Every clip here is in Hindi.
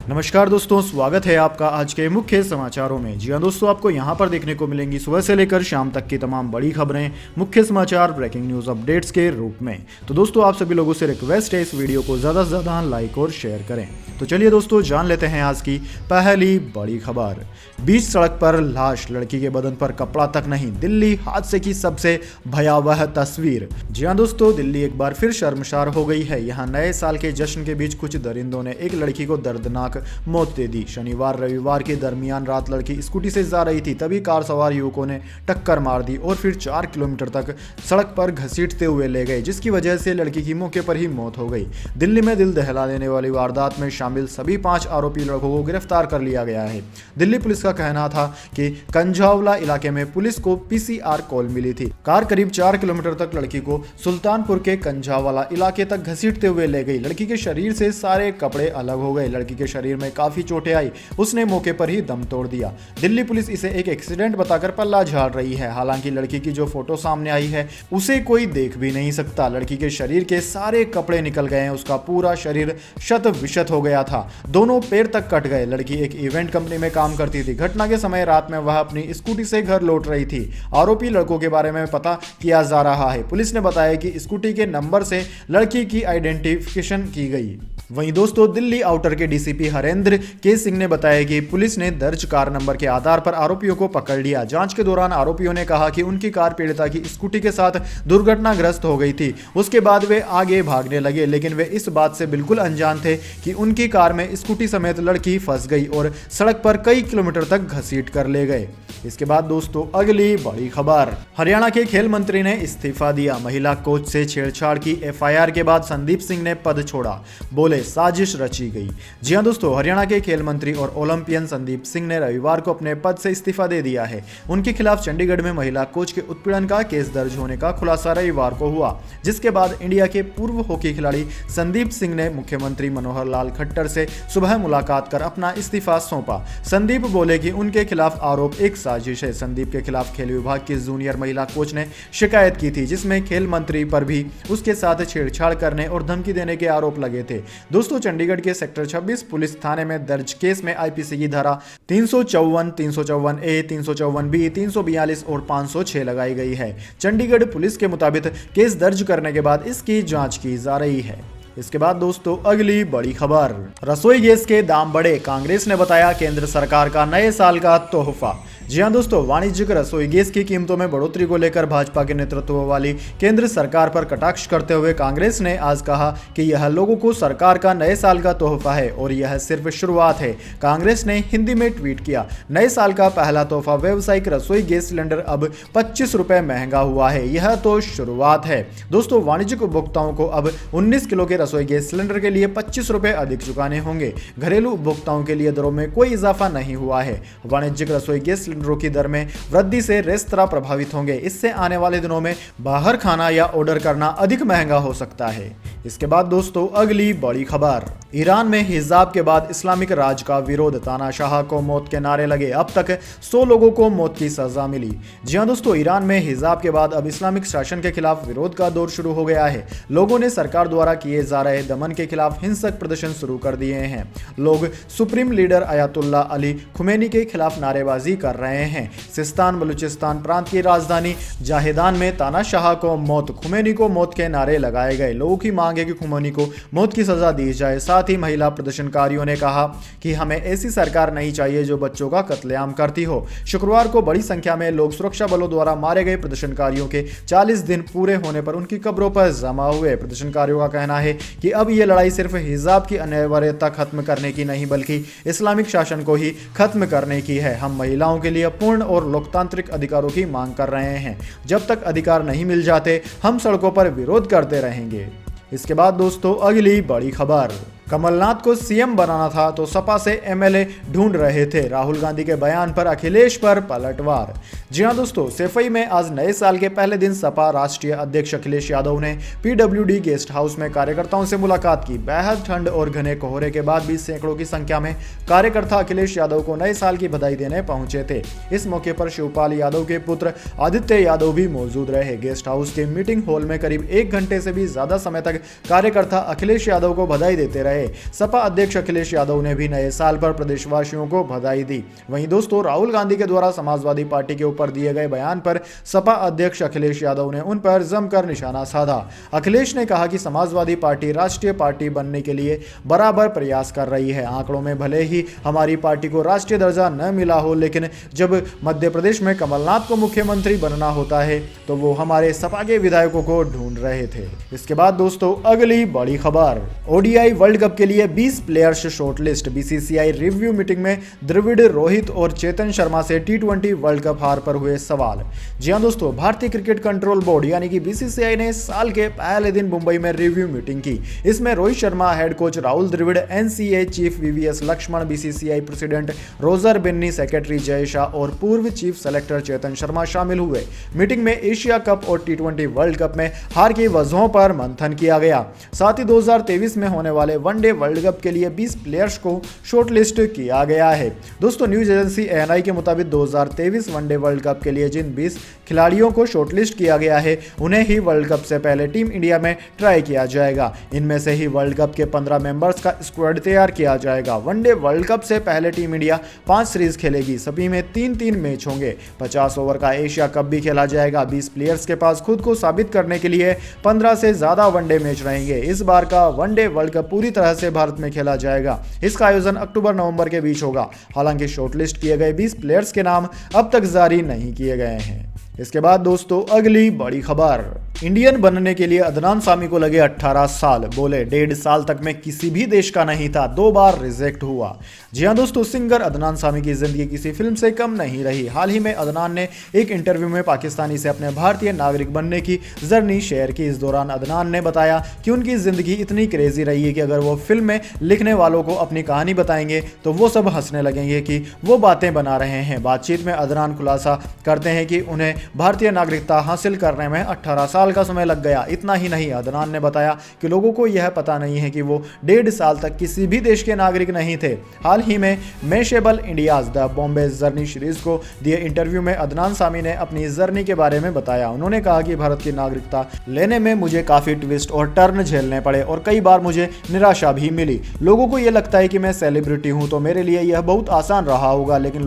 नमस्कार दोस्तों, स्वागत है आपका आज के मुख्य समाचारों में। जी हाँ दोस्तों, आपको यहाँ पर देखने को मिलेंगी सुबह से लेकर शाम तक की तमाम बड़ी खबरें, मुख्य समाचार, ब्रेकिंग न्यूज़ अपडेट्स के रूप में। तो दोस्तों, आप सभी लोगों से रिक्वेस्ट है इस वीडियो को ज़्यादा से ज़्यादा लाइक और शेयर करें। तो चलिए दोस्तों, जान लेते हैं आज की पहली बड़ी खबर। बीच सड़क पर लाश, लड़की के बदन पर कपड़ा तक नहीं, दिल्ली हादसे की सबसे भयावह तस्वीर। जी हाँ दोस्तों, दिल्ली एक बार फिर शर्मसार हो गई है। यहाँ नए साल के जश्न के बीच कुछ दरिंदों ने एक लड़की को दर्दनाक मौत दे दी। शनिवार रविवार के दरमियान रात लड़की स्कूटी से जा रही थी, तभी कार सवार युवकों ने टक्कर मार दी और फिर 4 किलोमीटर तक सड़क पर घसीटते हुए ले गए, जिसकी वजह से लड़की की मौके पर ही मौत हो गई। दिल्ली में दिल दहला देने वाली वारदात में शामिल सभी 5 आरोपी लड़कों को गिरफ्तार कर लिया गया है। दिल्ली पुलिस का कहना था कि कंझावला इलाके में पुलिस को पीसीआर कॉल मिली थी। कार करीब 4 किलोमीटर तक लड़की को सुल्तानपुर के कंझावला इलाके तक घसीटते हुए ले गई। लड़की के शरीर से सारे कपड़े अलग हो गए। लड़की के शरीर में काफी चोटें आई। उसने मौके पर ही दम तोड़ दिया। दिल्ली पुलिस इसे एक एक्सीडेंट बताकर पल्ला झाड़ रही है। हालांकि लड़की की जो फोटो सामने आई है उसे कोई देख भी नहीं सकता। लड़की के शरीर के सारे कपड़े निकल गए हैं। उसका पूरा शरीर शत विशत हो गया था। दोनों पैर तक कट गए। लड़की एक इवेंट कंपनी में काम करती थी। घटना के समय रात में वह अपनी स्कूटी से घर लौट रही थी। आरोपी लड़कों के बारे में पता किया जा रहा है। पुलिस ने बताया कि स्कूटी के नंबर से लड़की की आइडेंटिफिकेशन की गई। वहीं दोस्तों, दिल्ली आउटर के डीसीपी हरेंद्र के सिंह ने बताया कि पुलिस ने दर्ज कार नंबर के आधार पर आरोपियों को पकड़ लिया। जांच के दौरान आरोपियों ने कहा कि उनकी कार पीड़िता की स्कूटी के साथ दुर्घटनाग्रस्त हो गई थी। उसके बाद वे आगे भागने लगे, लेकिन वे इस बात से बिल्कुल अनजान थे कि उनकी कार में स्कूटी समेत लड़की फंस गई और सड़क पर कई किलोमीटर तक घसीट कर ले गए। इसके बाद दोस्तों, अगली बड़ी खबर। हरियाणा के खेल मंत्री ने इस्तीफा दिया। महिला कोच से छेड़छाड़ की एफआईआर के बाद संदीप सिंह ने पद छोड़ा। बोले साजिश रची गई। जी हां दोस्तों, हरियाणा के खेल मंत्री और ओलंपियन संदीप सिंह ने रविवार को अपने पद से इस्तीफा दे दिया है। उनके खिलाफ चंडीगढ़ में महिला कोच के उत्पीड़न का केस दर्ज होने का खुलासा रविवार को हुआ, जिसके बाद इंडिया के पूर्व हॉकी खिलाड़ी संदीप सिंह ने मुख्यमंत्री मनोहर लाल खट्टर से सुबह मुलाकात कर अपना इस्तीफा सौंपा। संदीप बोले कि उनके खिलाफ आरोप एक साजिश है। संदीप के खिलाफ खेल विभाग की जूनियर महिला कोच ने शिकायत की थी, जिसमें खेल मंत्री पर भी उसके साथ छेड़छाड़ करने और धमकी देने के आरोप लगे थे। दोस्तों, चंडीगढ़ के सेक्टर 26 पुलिस थाने में दर्ज केस में आईपीसी की धारा 354, 354A, 354B, 342 और 506 लगाई गई है। चंडीगढ़ पुलिस के मुताबिक केस दर्ज करने के बाद इसकी जांच की जा रही है। इसके बाद दोस्तों, अगली बड़ी खबर। रसोई गैस के दाम बढ़े, कांग्रेस ने बताया केंद्र सरकार का नए साल का तोहफा। जी हां दोस्तों, वाणिज्यिक रसोई गैस की कीमतों में बढ़ोतरी को लेकर भाजपा के नेतृत्व वाली केंद्र सरकार पर कटाक्ष करते हुए कांग्रेस ने आज कहा कि यह लोगों को सरकार का नए साल का तोहफा है और यह सिर्फ शुरुआत है। कांग्रेस ने हिंदी में ट्वीट किया, नए साल का पहला तोहफा व्यावसायिक रसोई गैस सिलेंडर अब 25 रुपए महंगा हुआ है। यह तो शुरुआत है। दोस्तों, वाणिज्यिक उपभोक्ताओं को अब 19 किलो के रसोई गैस सिलेंडर के लिए 25 रुपए अधिक चुकाने होंगे। घरेलू उपभोक्ताओं के लिए दरों में कोई इजाफा नहीं हुआ है। वाणिज्यिक रसोई गैस सिलेंडरों की दर में वृद्धि से रेस्तरां प्रभावित होंगे। इससे आने वाले दिनों में बाहर खाना या ऑर्डर करना अधिक महंगा हो सकता है। इसके बाद दोस्तों, अगली बड़ी खबर। ईरान में हिजाब के बाद इस्लामिक राज का विरोध, तानाशाह को मौत के नारे लगे। अब तक 100 लोगों को मौत की सजा मिली। जी हां दोस्तों, ईरान में हिजाब के बाद अब इस्लामिक शासन के खिलाफ विरोध का दौर शुरू हो गया है। लोगों ने सरकार द्वारा किए जा रहे दमन के खिलाफ हिंसक प्रदर्शन शुरू कर दिए हैं। लोग supreme leader Ayatollah Ali Khomeini के खिलाफ नारेबाजी कर रहे हैं। सिस्तान बलूचिस्तान प्रांत की राजधानी जाहेदान में तानाशाह को मौत, खुमैनी को मौत के नारे लगाए गए। लोगों की मांग है कि खुमैनी को मौत की सजा दी जाए। साथ ही महिला प्रदर्शनकारियों ने कहा कि हमें ऐसी सरकार नहीं चाहिए जो बच्चों का कत्लेआम करती हो। शुक्रवार को बड़ी संख्या में लोग सुरक्षा बलों द्वारा मारे गए प्रदर्शनकारियों के 40 दिन पूरे होने पर उनकी कब्रों पर जमा हुए। प्रदर्शनकारियों का कहना है कि अब यह लड़ाई सिर्फ हिजाब की अनिवार्यता खत्म करने की नहीं, बल्कि इस्लामिक शासन को ही खत्म करने की है। हम महिलाओं के लिए पूर्ण और लोकतांत्रिक अधिकारों की मांग कर रहे हैं। जब तक अधिकार नहीं मिल जाते, हम सड़कों पर विरोध करते रहेंगे। इसके बाद दोस्तों, अगली बड़ी खबर। कमलनाथ को सीएम बनाना था तो सपा से एमएलए ढूंढ रहे थे, राहुल गांधी के बयान पर अखिलेश पर पलटवार। जी हां दोस्तों, सैफई में आज नए साल के पहले दिन सपा राष्ट्रीय अध्यक्ष अखिलेश यादव ने पीडब्ल्यूडी गेस्ट हाउस में कार्यकर्ताओं से मुलाकात की। बेहद ठंड और घने कोहरे के बाद भी सैकड़ों की संख्या में कार्यकर्ता अखिलेश यादव को नए साल की बधाई देने पहुंचे थे। इस मौके पर शिवपाल यादव के पुत्र आदित्य यादव भी मौजूद रहे। गेस्ट हाउस के मीटिंग हॉल में करीब 1 घंटे से भी ज्यादा समय तक कार्यकर्ता अखिलेश यादव को बधाई देते रहे है। सपा अध्यक्ष अखिलेश यादव ने भी नए साल पर प्रदेशवासियों को बधाई दी। वहीं दोस्तों, राहुल गांधी के द्वारा समाजवादी पार्टी के ऊपर दिए गए बयान पर सपा अध्यक्ष अखिलेश यादव ने उन पर जमकर निशाना साधा। अखिलेश ने कहा कि समाजवादी पार्टी राष्ट्रीय पार्टी बनने के लिए बराबर प्रयास कर रही है। आंकड़ों में भले ही हमारी पार्टी को राष्ट्रीय दर्जा न मिला हो, लेकिन जब मध्य प्रदेश में कमलनाथ को मुख्यमंत्री बनना होता है तो वो हमारे सपा के विधायकों को ढूंढ रहे थे। इसके बाद दोस्तों, अगली बड़ी खबर, ओडीआई वर्ल्ड कप के लिए 20 players shortlist. BCCI review meeting में द्रविड़, रोहित और चेतन शर्मा से टी20 वर्ल्ड कप हार पर हुए सवाल। जी हां दोस्तों, भारतीय क्रिकेट कंट्रोल बोर्ड यानी कि बीसीसीआई ने साल के पहले दिन मुंबई में रिव्यू मीटिंग की। इसमें Rohit Sharma, head coach Rahul Dravid, NCA chief VVS Laxman, BCCI president Roger Binny, secretary Jay Shah और पूर्व चीफ सेलेक्टर चेतन शर्मा शामिल हुए। मीटिंग में एशिया कप और टी20 वर्ल्ड कप में हार की वजहों पर मंथन किया गया। साथ ही 2023 में होने वाले वनडे वर्ल्ड कप के लिए 20 प्लेयर्स को शॉर्टलिस्ट किया गया है। दोस्तों, न्यूज एजेंसी एएनआई के मुताबिक 2023 वनडे वर्ल्ड कप के लिए जिन 20 खिलाड़ियों को शॉर्टलिस्ट किया गया है, उन्हें ही वर्ल्ड कप से पहले टीम इंडिया में ट्राई किया जाएगा। इनमें से ही वर्ल्ड कप के 15 मेंबर्स का स्क्वाड तैयार किया जाएगा। वनडे वर्ल्ड कप से पहले टीम इंडिया 5 सीरीज खेलेगी। सभी में 3-3 मैच होंगे। 50 ओवर का एशिया कप भी खेला जाएगा। 20 प्लेयर्स के पास खुद को साबित करने के लिए 15 से ज्यादा वनडे मैच रहेंगे। इस बार का वनडे वर्ल्ड कप पूरी तरह से भारत में खेला जाएगा। इसका आयोजन अक्टूबर-नवंबर के बीच होगा। हालांकि शॉर्टलिस्ट किए गए 20 प्लेयर्स के नाम अब तक जारी नहीं किए गए हैं। इसके बाद दोस्तों, अगली बड़ी खबर, इंडियन बनने के लिए अदनान सामी को लगे 18 साल। बोले 1.5 साल तक मैं किसी भी देश का नहीं था, 2 बार रिजेक्ट हुआ। जी हां दोस्तों, सिंगर अदनान सामी की जिंदगी किसी फिल्म से कम नहीं रही। हाल ही में अदनान ने एक इंटरव्यू में पाकिस्तानी से अपने भारतीय नागरिक बनने की जर्नी शेयर की। इस दौरान अदनान ने बताया कि उनकी जिंदगी इतनी क्रेजी रही है कि अगर वो फिल्म में लिखने वालों को अपनी कहानी बताएंगे तो वो सब हंसने लगेंगे कि वो बातें बना रहे हैं। बातचीत में अदनान खुलासा करते हैं कि उन्हें भारतीय नागरिकता हासिल करने में 18 साल का समय लग गया। इतना ही नहीं, अदनान ने बताया कि लोगों को यह पता नहीं है कि वो 1.5 साल तक किसी भी देश के नागरिक नहीं थे। हाल ही में Mashable India's the Bombay journey series को दिए इंटरव्यू में अदनान सामी ने अपनी जर्नी के बारे में बताया। उन्होंने कहा कि भारत की नागरिकता लेने में मुझे काफी ट्विस्ट और टर्न झेलने पड़े और कई बार मुझे निराशा भी मिली। लोगों को यह लगता है कि मैं सेलिब्रिटी हूं तो मेरे लिए यह बहुत आसान रहा होगा, लेकिन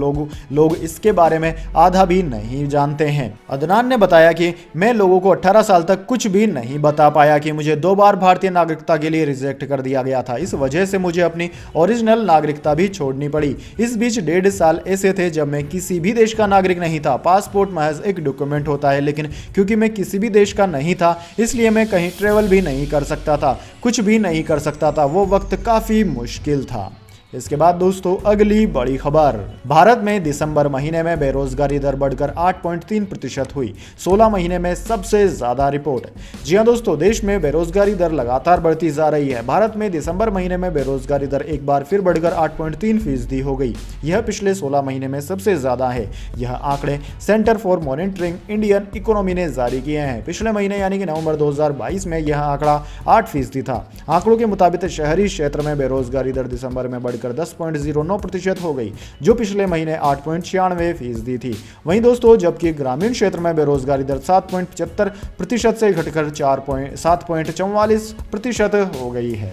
लोग इसके बारे में आधा भी नहीं जानते हैं। अदनान ने बताया कि मैं लोगों को 18 साल तक कुछ भी नहीं बता पाया कि मुझे 2 बार भारतीय नागरिकता के लिए रिजेक्ट कर दिया गया था। इस वजह से मुझे अपनी ओरिजिनल नागरिकता भी छोड़नी पड़ी। इस बीच 1.5 साल ऐसे थे जब मैं किसी भी देश का नागरिक नहीं था। पासपोर्ट महज एक डॉक्यूमेंट होता है, लेकिन क्योंकि मैं किसी भी देश का नहीं था इसलिए मैं कहीं ट्रेवल भी नहीं कर सकता था, कुछ भी नहीं कर सकता था। वो वक्त काफी मुश्किल था। इसके बाद दोस्तों, अगली बड़ी खबर, भारत में दिसंबर महीने में बेरोजगारी दर बढ़कर 8.3% हुई। 16 महीने में सबसे ज्यादा रिपोर्ट। जी हां दोस्तों, देश में बेरोजगारी दर लगातार बढ़ती जा रही है। भारत में दिसंबर महीने में बेरोजगारी दर एक बार फिर बढ़कर 8.3% हो गई। यह पिछले 16 महीने में सबसे ज्यादा है। यह आंकड़े centre for monitoring Indian economy ने जारी किए हैं। पिछले महीने यानी कि नवंबर 2022 में यह आंकड़ा 8% था। आंकड़ों के मुताबिक शहरी क्षेत्र में बेरोजगारी दर दिसंबर में बढ़कर 10.09% हो गई, जो पिछले महीने 8.96% थी। वहीं दोस्तों, जबकि ग्रामीण क्षेत्र में बेरोजगारी दर 7.75% से घटकर 7.44% हो गई है।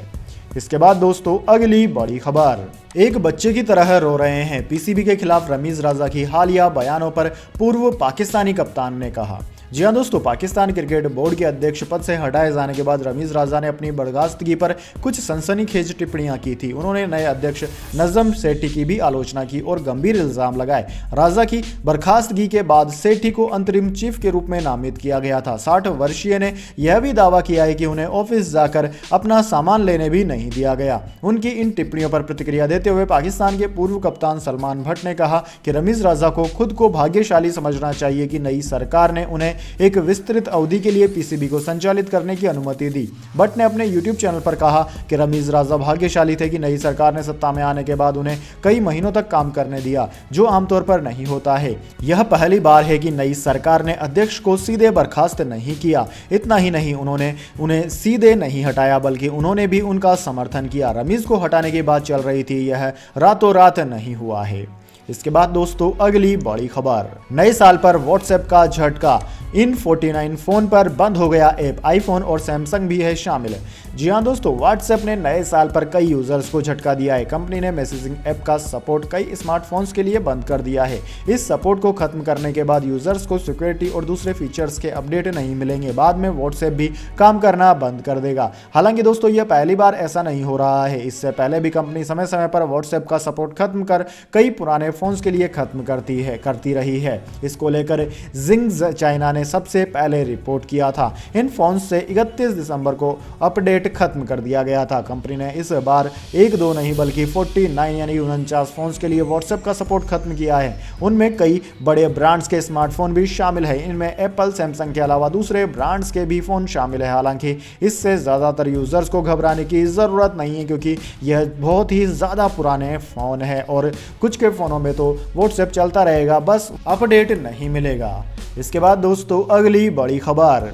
इसके बाद दोस्तों, अगली बड़ी खबर, एक बच्चे की तरह रो रहे हैं। पीसीबी के खिलाफ रमीज राजा की हालिया बयानों पर पूर्व पाकिस्तानी कप्तान ने कहा। जी हां दोस्तों, पाकिस्तान क्रिकेट बोर्ड के अध्यक्ष पद से हटाए जाने के बाद रमीज राजा ने अपनी बर्खास्तगी पर कुछ सनसनीखेज टिप्पणियां की थी। उन्होंने नए अध्यक्ष नजम सेठी की भी आलोचना की और गंभीर इल्जाम लगाए। राजा की बर्खास्तगी के बाद सेठी को अंतरिम चीफ के रूप में नामित किया गया था। 60 वर्षीय ने यह भी दावा किया है कि उन्हें ऑफिस जाकर अपना सामान लेने भी नहीं दिया गया। उनकी इन टिप्पणियों पर प्रतिक्रिया देते हुए पाकिस्तान के पूर्व कप्तान सलमान भट्ट ने कहा कि रमीज राजा को खुद को भाग्यशाली समझना चाहिए कि नई सरकार ने उन्हें एक विस्तृत अवधि के लिए पीसीबी को संचालित करने की अनुमति दी। भट्ट ने अपने यूट्यूब चैनल पर कहा कि रमीज राजा भाग्यशाली थे कि नई सरकार ने सत्ता में आने के बाद उन्हें कई महीनों तक काम करने दिया, जो आमतौर पर नहीं होता है। यह पहली बार है कि नई सरकार ने अध्यक्ष को सीधे बर्खास्त नहीं किया। इतना ही नहीं, उन्होंने उन्हें सीधे नहीं हटाया, बल्कि उन्होंने भी उनका समर्थन किया। रमीज को हटाने की बात चल रही थी, यह रातों रात नहीं हुआ है। इसके बाद दोस्तों अगली बड़ी खबर, नए साल पर व्हाट्सएप का झटका, इन 49 फोन पर बंद हो गया ऐप, आईफोन और सैमसंग भी है शामिल। जी हां दोस्तों, व्हाट्सएप ने नए साल पर कई यूजर्स को झटका दिया है। कंपनी ने मैसेजिंग ऐप का सपोर्ट कई स्मार्टफोन्स के लिए बंद कर दिया है। इस सपोर्ट को खत्म करने के बाद यूजर्स को सिक्योरिटी और दूसरे फीचर्स के अपडेट नहीं मिलेंगे। बाद में व्हाट्सएप भी काम करना बंद कर देगा। हालांकि दोस्तों यह पहली बार ऐसा नहीं हो रहा है। इससे पहले भी कंपनी समय समय पर व्हाट्सएप का सपोर्ट खत्म कर कई पुराने फोन्स के लिए खत्म करती रही है। इसको लेकर जिंग चाइना ने सबसे पहले रिपोर्ट किया था। इन फोन्स से 31 दिसंबर को अपडेट खत्म कर दिया गया था। कंपनी ने इस बार 1-2 नहीं बल्कि 49 यानी 49 फोन्स के लिए व्हाट्सएप का सपोर्ट खत्म किया है। उनमें कई बड़े ब्रांड्स के स्मार्टफोन भी शामिल है। इनमें एप्पल, सैमसंग के अलावा दूसरे ब्रांड्स के भी फोन शामिल है। हालांकि इससे ज्यादातर यूजर्स को घबराने की जरूरत नहीं है, क्योंकि यह बहुत ही ज्यादा पुराने फोन है और कुछ के फोनों में तो व्हाट्सएप चलता रहेगा, बस अपडेट नहीं मिलेगा। इसके बाद दोस्तों अगली बड़ी खबर,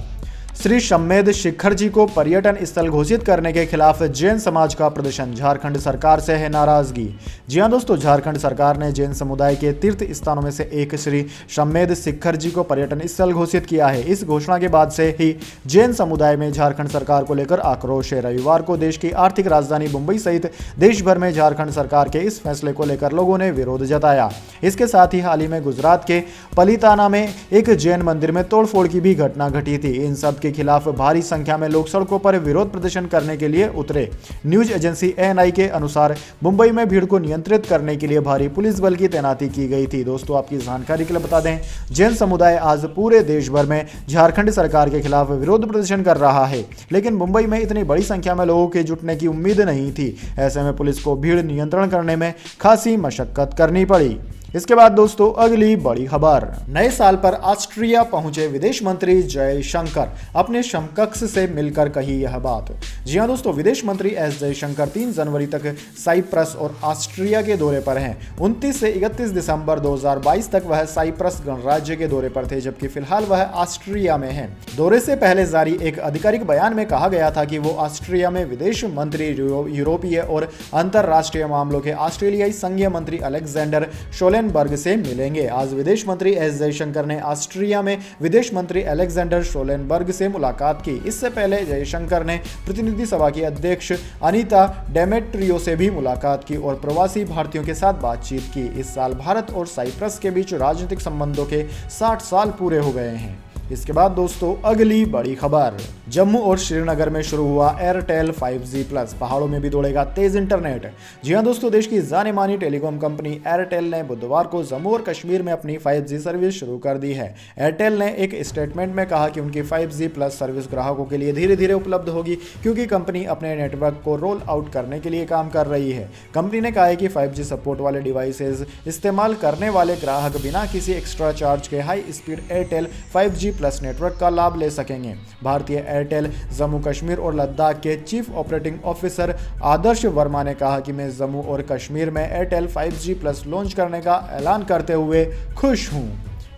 श्री शम्मेद शिखर जी को पर्यटन स्थल घोषित करने के खिलाफ जैन समाज का प्रदर्शन, झारखंड सरकार से है नाराजगी। जी हां दोस्तों, झारखंड सरकार ने जैन समुदाय के तीर्थ स्थानों में से एक श्री शम्मेद शिखर जी को पर्यटन स्थल घोषित किया है। इस घोषणा के बाद से ही जैन समुदाय में झारखंड सरकार को लेकर आक्रोश है। रविवार को देश की आर्थिक राजधानी मुंबई सहित देश भर में झारखंड सरकार के इस फैसले को लेकर लोगों ने विरोध जताया। इसके साथ ही हाल ही में गुजरात के पलिताना में एक जैन मंदिर में तोड़फोड़ की भी घटना घटी थी। इन सब के खिलाफ भारी संख्या में लोग सड़कों पर विरोध प्रदर्शन करने के लिए उतरे। न्यूज एजेंसी ANI के अनुसार मुंबई में भीड़ को नियंत्रित करने के लिए भारी पुलिस बल की तैनाती की गई थी। दोस्तों आपकी जानकारी के लिए बता दें, जैन समुदाय आज पूरे देश भर में झारखंड सरकार के खिलाफ विरोध प्रदर्शन कर रहा है, लेकिन मुंबई में इतनी बड़ी संख्या में लोगों के जुटने की उम्मीद नहीं थी। ऐसे में पुलिस को भीड़ नियंत्रण करने में खासी मशक्कत करनी पड़ी। इसके बाद दोस्तों अगली बड़ी खबर, नए साल पर ऑस्ट्रिया पहुंचे विदेश मंत्री जयशंकर, अपने समकक्ष से मिलकर कही यह बात। जी हां दोस्तों, विदेश मंत्री एस जयशंकर 3 जनवरी तक साइप्रस और ऑस्ट्रिया के दौरे पर हैं। 29 से 31 दिसंबर 2022 तक वह साइप्रस गणराज्य के दौरे पर थे, जबकि फिलहाल वह ऑस्ट्रिया में हैं। दौरे से पहले जारी एक आधिकारिक बयान में कहा गया था कि वो ऑस्ट्रिया में विदेश मंत्री, यूरोपीय और अंतरराष्ट्रीय मामलों के ऑस्ट्रेलियाई संघीय मंत्री अलेक्जेंडर शोलेनबर्ग से मिलेंगे। आज विदेश मंत्री एस जयशंकर ने ऑस्ट्रिया में विदेश मंत्री अलेक्जेंडर शोलेनबर्ग से मुलाकात की। इससे पहले जयशंकर ने प्रतिनिधि सभा की अध्यक्ष अनीता डेमेट्रियो से भी मुलाकात की और प्रवासी भारतीयों के साथ बातचीत की। इस साल भारत और साइप्रस के बीच राजनीतिक संबंधों के 60 साल पूरे हो गए हैं। इसके बाद दोस्तों अगली बड़ी खबर, जम्मू और श्रीनगर में शुरू हुआ एयरटेल 5G प्लस, पहाड़ों में भी दौड़ेगा तेज इंटरनेट। जी हां दोस्तों, देश की जानी मानी टेलीकॉम कंपनी एयरटेल ने बुधवार को जम्मू और कश्मीर में अपनी 5G सर्विस शुरू कर दी है। एयरटेल ने एक स्टेटमेंट में कहा कि उनकी 5G प्लस सर्विस ग्राहकों के लिए धीरे धीरे उपलब्ध होगी, क्योंकि कंपनी अपने नेटवर्क को रोल आउट करने के लिए काम कर रही है। कंपनी ने कहा है कि 5G सपोर्ट वाले डिवाइसेज इस्तेमाल करने वाले ग्राहक बिना किसी एक्स्ट्रा चार्ज के high speed Airtel 5G plus network का लाभ ले सकेंगे। भारतीय एयरटेल जम्मू कश्मीर और लद्दाख के चीफ ऑपरेटिंग ऑफिसर आदर्श वर्मा ने कहा कि मैं जम्मू और कश्मीर में एयरटेल 5G प्लस लॉन्च करने का ऐलान करते हुए खुश हूं।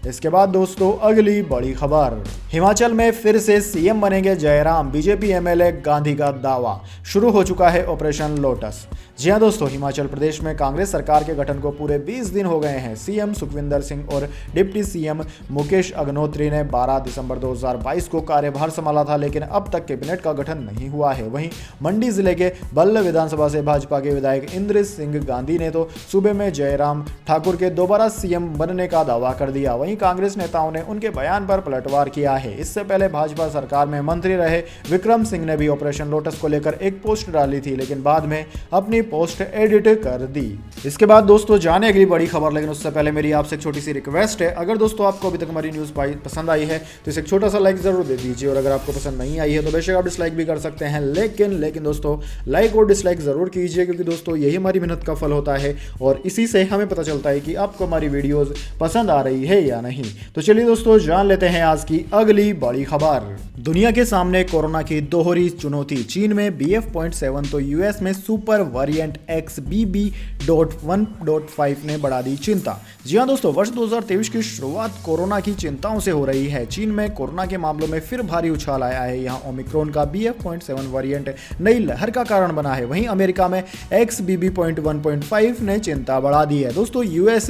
इसके बाद दोस्तों अगली बड़ी खबर, हिमाचल में फिर से सीएम बनेंगे जयराम, बीजेपी एमएलए गांधी का दावा, शुरू हो चुका है ऑपरेशन लोटस। जी हां दोस्तों, हिमाचल प्रदेश में कांग्रेस सरकार के गठन को पूरे 20 दिन हो गए हैं। सीएम सुखविंदर सिंह और डिप्टी सीएम मुकेश अग्निहोत्री ने 12 दिसंबर 2022 को कार्यभार संभाला था, लेकिन अब तक कैबिनेट का गठन नहीं हुआ है। वहीं मंडी जिले के बल्ह विधानसभा से भाजपा के विधायक इंद्र सिंह गांधी ने तो सूबे में जयराम ठाकुर के दोबारा सीएम बनने का दावा कर दिया। वहीं कांग्रेस नेताओं ने उनके बयान पर पलटवार किया है। इससे पहले भाजपा सरकार में मंत्री रहे विक्रम सिंह ने भी ऑपरेशन लोटस को लेकर एक पोस्ट डाली थी, लेकिन बाद में अपनी पोस्ट एडिट कर दी। इसके बाद दोस्तों जाने अगली बड़ी खबर, लेकिन उससे पहले मेरी आपसे एक छोटी सी रिक्वेस्ट है, अगर दोस्तों आपको अभी तक हमारी न्यूज़ पसंद आई है तो इसे एक छोटा सा लाइक जरूर दे दीजिए, और अगर आपको पसंद नहीं आई है तो बेशक आप डिसलाइक भी कर सकते हैं, लेकिन दोस्तों लाइक और डिसलाइक जरूर कीजिए, क्योंकि दोस्तों यही हमारी मेहनत का फल होता है और इसी से हमें पता चलता है कि आपको हमारी वीडियोज पसंद आ रही है या नहीं। तो चलिए दोस्तों जान लेते हैं आज की अगली बड़ी खबर। दुनिया के सामने कोरोना की दोहरी चुनौती, चीन में BF.7 तो US में सुपर वेरिएंट वेरिएंट XBB.1.5 ने बढ़ा दी चिंता। जी हां दोस्तों, वर्ष 2023 की शुरुआत कोरोना की चिंताओं से हो रही है। चीन में कोरोना के मामलों में फिर भारी उछाल आया है। यहां ओमिक्रॉन का BF.7 वेरिएंट नई लहर का कारण बना है। वहीं अमेरिका में XBB.1.5 ने चिंता बढ़ा दी है। दोस्तों, यूएस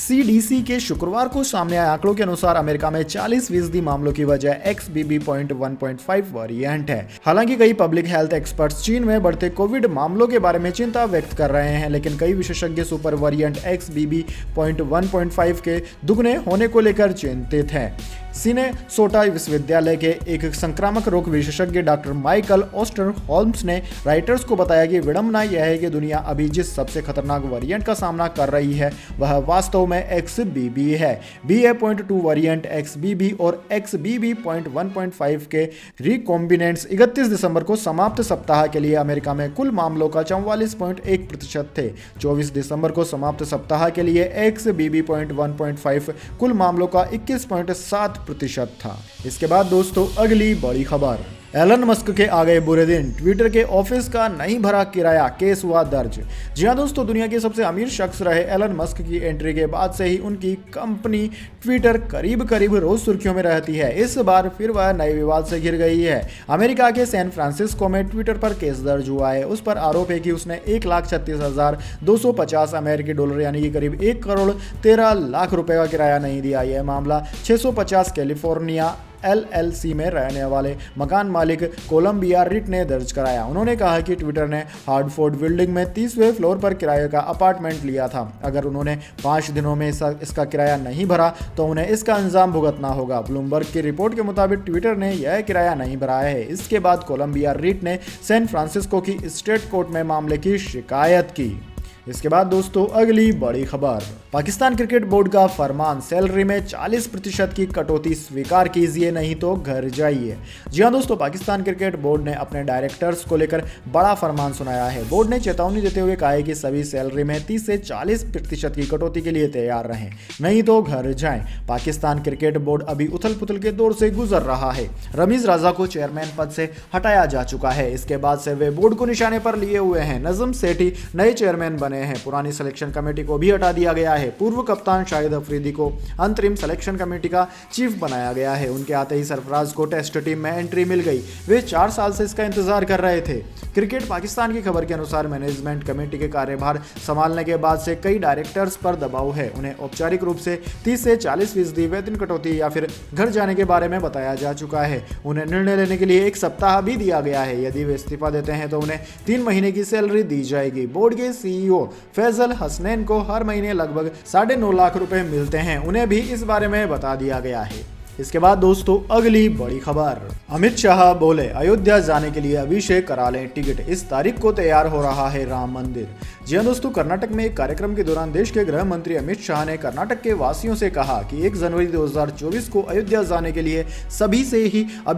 CDC के शुक्रवार को सामने आए आंकड़ों के अनुसार अमेरिका में 40% मामलों की वजह XBB.1.5 वेरिएंट है। हालांकि कई पब्लिक हेल्थ एक्सपर्ट्स चीन में बढ़ते कोविड मामलों के बारे में चिंता व्यक्त कर रहे हैं, लेकिन कई विशेषज्ञ सुपर वेरिएंट XBB.1.5 के दुगने होने को लेकर चिंतित हैं। सिनेसोटा विश्वविद्यालय के एक संक्रामक रोग विशेषज्ञ डॉक्टर माइकल ओस्टर होल्म्स ने राइटर्स को बताया कि विडंबना यह है कि दुनिया अभी जिस सबसे खतरनाक वेरिएंट का सामना कर रही है वह वास्तव में XBB है। BA.2 वेरिएंट XBB और XBB.1.5 के रिकॉम्बिनेंट्स 31 दिसंबर को समाप्त सप्ताह के लिए अमेरिका में कुल मामलों का 44.1% थे। 24 दिसंबर को समाप्त सप्ताह के लिए XBB.1.5 कुल मामलों का 21.7% था। इसके बाद दोस्तों अगली बड़ी खबर, एलन मस्क के आ गए बुरे दिन। ट्विटर के ऑफिस का नहीं भरा किराया, केस हुआ दर्ज। जी हां दोस्तों, दुनिया के सबसे अमीर शख्स रहे एलन मस्क की एंट्री के बाद से ही उनकी कंपनी ट्विटर करीब रोज सुर्खियों में रहती है। इस बार फिर वह नए विवाद से घिर गई है। अमेरिका के सैन फ्रांसिस्को में ट्विटर पर केस दर्ज हुआ है। उस पर आरोप है कि उसने 1,36,250 अमेरिकी डॉलर यानी कि करीब 1,13,00,000 रुपए का किराया नहीं दिया। यह मामला 650 कैलिफोर्निया LLC में रहने वाले मकान मालिक कोलंबिया रिट ने दर्ज कराया। उन्होंने कहा कि ट्विटर ने हार्डफोर्ड बिल्डिंग में 30वें फ्लोर पर किराए का अपार्टमेंट लिया था। अगर उन्होंने 5 दिनों में इसका किराया नहीं भरा तो उन्हें इसका इंजाम भुगतना होगा। ब्लूमबर्ग की रिपोर्ट के मुताबिक ट्विटर ने यह किराया नहीं भरा है। इसके बाद कोलंबिया रिट ने सैन फ्रांसिस्को की स्टेट कोर्ट में मामले की शिकायत की। इसके बाद दोस्तों अगली बड़ी खबर, पाकिस्तान क्रिकेट बोर्ड का फरमान, सैलरी में 40% की कटौती स्वीकार कीजिए नहीं तो घर जाइए। जी हां दोस्तों, पाकिस्तान क्रिकेट बोर्ड ने अपने डायरेक्टर्स को लेकर बड़ा फरमान सुनाया है। बोर्ड ने चेतावनी देते हुए कहा है कि सभी सैलरी में 30 से 40% की कटौती के लिए तैयार रहें, नहीं तो घर जाएं। पाकिस्तान क्रिकेट बोर्ड अभी उथल पुथल के दौर से गुजर रहा है। रमीज राजा को चेयरमैन पद से हटाया जा चुका है। इसके बाद से वे बोर्ड को निशाने पर लिए हुए हैं। नजम सेठी नए चेयरमैन बने हैं। पुरानी सिलेक्शन कमेटी को भी हटा दिया गया है। पूर्व कप्तान शाहिद अफरीदी को अंतरिम सिलेक्शन कमेटी का चीफ बनाया गया है। उनके आते ही सरफराज को टेस्ट टीम में एंट्री मिल गई। वे 4 साल से इसका इंतजार कर रहे थे। क्रिकेट पाकिस्तान की खबर के अनुसार मैनेजमेंट कमेटी के कार्यभार संभालने के बाद से कई डायरेक्टर्स पर दबाव है। उन्हें औपचारिक रूप से 30 से 40% वेतन कटौती या फिर घर जाने के बारे में बताया जा चुका है। उन्हें निर्णय लेने के लिए 1 सप्ताह भी दिया गया है। यदि वे इस्तीफा देते हैं तो उन्हें 3 महीने की सैलरी दी जाएगी। बोर्ड के CEO फैजल हसनैन को हर महीने लगभग 9.5 लाख रुपए मिलते हैं। उन्हें भी इस बारे में बता दिया गया है। इसके बाद दोस्तों अगली बड़ी खबर, अमित शाह बोले अयोध्या जाने के लिए अभी से करा लें टिकट, इस तारीख को तैयार हो रहा है राम मंदिर। जी हां दोस्तों, कर्नाटक में एक कार्यक्रम के दौरान देश के गृह मंत्री अमित शाह ने कर्नाटक के वासियों से कहा कि 1 जनवरी 2024 को अयोध्या जाने के लिए अभी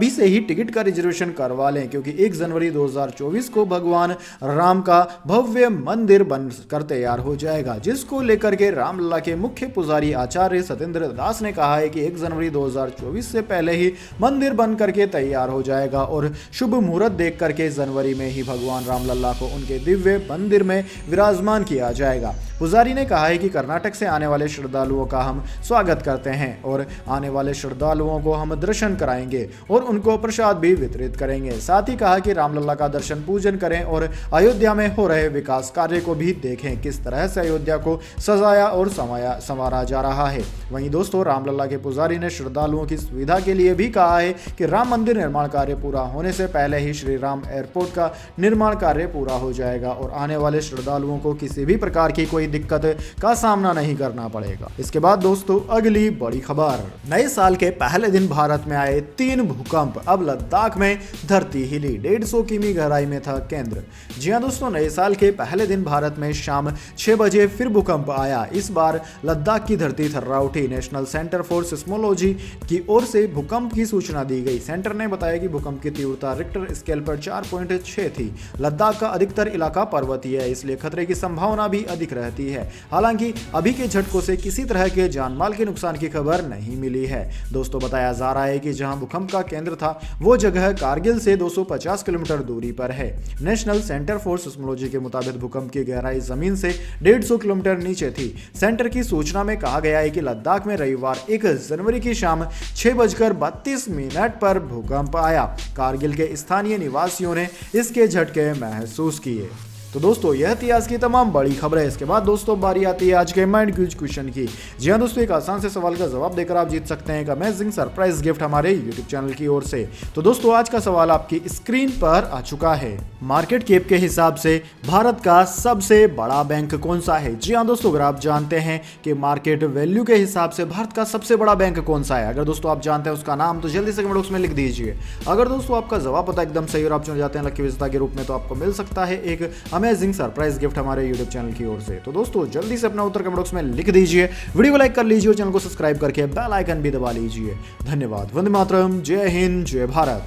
से ही टिकट का रिजर्वेशन करवा लें, क्योंकि 1 जनवरी 2024 को भगवान राम का भव्य मंदिर बनकर तैयार हो जाएगा, जिसको लेकर के रामलला के मुख्य पुजारी आचार्य सत्येंद्र दास ने कहा है कि 1 जनवरी 2024 से पहले ही मंदिर बन करके तैयार हो जाएगा और शुभ मुहूर्त देख करके जनवरी में ही भगवान रामलला को उनके दिव्य मंदिर में विराजमान किया जाएगा। पुजारी ने कहा है कि कर्नाटक से आने वाले श्रद्धालुओं का हम स्वागत करते हैं और आने वाले श्रद्धालुओं को हम दर्शन कराएंगे और उनको प्रसाद भी वितरित करेंगे। साथ ही कहा कि रामलला का दर्शन पूजन करें और अयोध्या में हो रहे विकास कार्य को भी देखें, किस तरह से अयोध्या को सजाया और संवारा जा रहा है। वहीं दोस्तों, रामलला के पुजारी ने श्रद्धालुओं की सुविधा के लिए भी कहा है कि राम मंदिर निर्माण कार्य पूरा होने से पहले ही श्री राम एयरपोर्ट का निर्माण कार्य पूरा हो जाएगा और आने वाले श्रद्धालुओं को किसी भी प्रकार की कोई दिक्कत का सामना नहीं करना पड़ेगा। इसके बाद दोस्तों अगली बड़ी खबर, नए साल के पहले दिन भारत में आए 3 भूकंप, अब लद्दाख में धरती हिली, 150 किमी गहराई में था केंद्र। जी हां दोस्तों, नए साल के पहले दिन भारत में शाम 6 बजे फिर भूकंप आया। इस बार लद्दाख की धरती थर्रा उठी। नेशनल सेंटर फॉर सिस्मोलॉजी की ओर से भूकंप की सूचना दी गई। सेंटर ने बताया कि भूकंप की तीव्रता रिक्टर स्केल पर 4.6 थी। लद्दाख का अधिकतर इलाका पर्वतीय है, इसलिए खतरे की संभावना भी अधिक रहती रहती है। हालांकि अभी के झटकों से किसी तरह के जानमाल के नुकसान की खबर नहीं मिली है। दोस्तों बताया जा रहा है कि जहां भूकंप का केंद्र था वो जगह कारगिल से 250 किलोमीटर दूरी पर है। नेशनल सेंटर फॉर सिस्मोलॉजी के मुताबिक भूकंप की गहराई जमीन से 150 किलोमीटर नीचे थी। सेंटर की सूचना में कहा गया है कि लद्दाख में रविवार 1 जनवरी की शाम 6:32 पर भूकंप आया। कारगिल के स्थानीय निवासियों ने इसके झटके महसूस किए। तो दोस्तों यह थी आज की तमाम बड़ी खबरें। इसके बाद दोस्तों बारी आती है आज के माइंड क्यूज क्वेश्चन की। जी हाँ दोस्तों, एक आसान से सवाल का जवाब देकर आप जीत सकते हैं एक अमेजिंग सरप्राइज गिफ्ट हमारे यूट्यूब चैनल की ओर से। तो दोस्तों आज का सवाल आपकी स्क्रीन पर आ चुका है। मार्केट कैप के हिसाब से भारत का सबसे बड़ा बैंक कौन सा है? जी हाँ दोस्तों, अगर आप जानते हैं कि मार्केट वैल्यू के हिसाब से भारत का सबसे बड़ा बैंक कौन सा है, अगर दोस्तों आप जानते हैं उसका नाम, तो जल्दी से कमेंट बॉक्स में लिख दीजिए। अगर दोस्तों आपका जवाब पता एकदम सही और आप चुन जाते हैं लकी विजेता के रूप में, तो आपको मिल सकता है एक अमेजिंग सरप्राइज गिफ्ट हमारे यूट्यूब चैनल की ओर से। तो दोस्तों जल्दी से अपना उत्तर कमेंट बॉक्स में लिख दीजिए, वीडियो को लाइक कर लीजिए और चैनल को सब्सक्राइब करके बेल आइकन भी दबा लीजिए। धन्यवाद। वंदे मातरम। जय हिंद, जय भारत।